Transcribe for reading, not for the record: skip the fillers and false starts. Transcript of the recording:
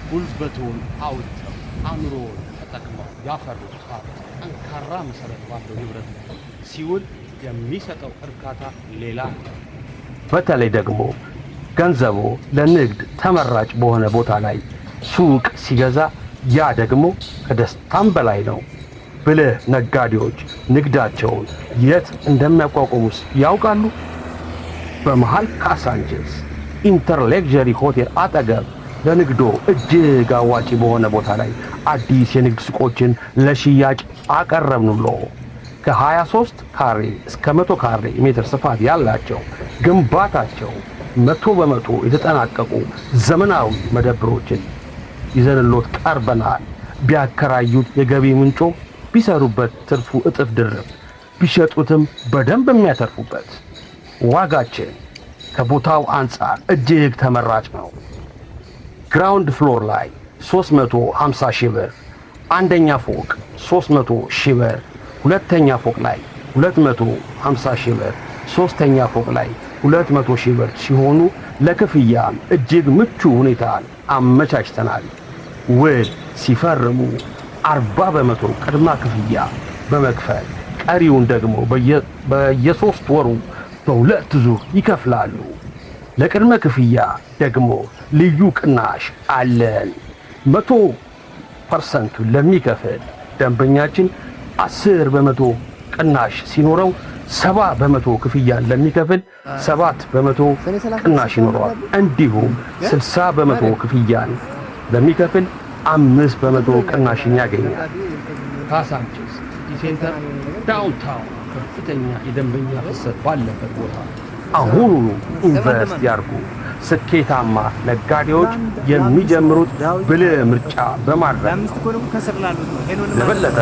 ጉልበቱን አውጥተው አእምሮውን ተጠቅመው ያፈሩት ሀብት ጠንካራ መሰረት ባለው ንብረት ላይ ሲውል የሚሰጠው እርካታ ሌላ ነው። በተለይ ደግሞ ገንዘቡ ለንግድ ተመራጭ በሆነ ቦታ ላይ ሱቅ ሲገዛ ያ ደግሞ ከደስታም በላይ ነው። ብልህ ነጋዴዎች ንግዳቸውን የት እንደሚያቋቁሙስ ያውቃሉ? በመሃል ካሳንቺስ ኢንተርሌክዠሪ ሆቴል አጠገብ ለንግዶ እጅግ አዋጪ በሆነ ቦታ ላይ አዲስ የንግድ ሱቆችን ለሽያጭ አቀረብንሎ። ከ23 ካሬ እስከ 100 ካሬ ሜትር ስፋት ያላቸው ግንባታቸው 100% የተጠናቀቁ ዘመናዊ መደብሮችን ይዘንሎት ቀርበናል። ቢያከራዩት የገቢ ምንጮ፣ ቢሰሩበት ትርፉ እጥፍ ድርብ፣ ቢሸጡትም በደንብ የሚያተርፉበት። ዋጋችን ከቦታው አንጻር እጅግ ተመራጭ ነው። ግራውንድ ፍሎር ላይ 350 ሺህ ብር፣ አንደኛ ፎቅ 300 ሺህ ብር፣ ሁለተኛ ፎቅ ላይ 250 ሺህ ብር፣ ሶስተኛ ፎቅ ላይ 200 ሺህ ብር ሲሆኑ ለክፍያም እጅግ ምቹ ሁኔታን አመቻችተናል። ውል ሲፈርሙ 40% ቅድመ ክፍያ በመክፈል ቀሪውን ደግሞ በየ3 ወሩ በሁለት ዙር ይከፍላሉ። ለቅድመ ክፍያ ደግሞ ልዩ ቅናሽ አለን። 100% ለሚከፍል ደንበኛችን 10% ቅናሽ ሲኖረው 70% ክፍያን ለሚከፍል 7% ቅናሽ ይኖረዋል። እንዲሁም 60% ክፍያን ለሚከፍል 5% ቅናሽን ያገኛል። ካሳንቺስ ሲቲ ሴንተር ዳውንታውን ከፍተኛ የደንበኛ ፍሰት ባለበት ቦታ አሁኑኑ ኢንቨስት ያርጉ። ስኬታማ ነጋዴዎች የሚጀምሩት ብልህ ምርጫ በማድረግ ለበለጠ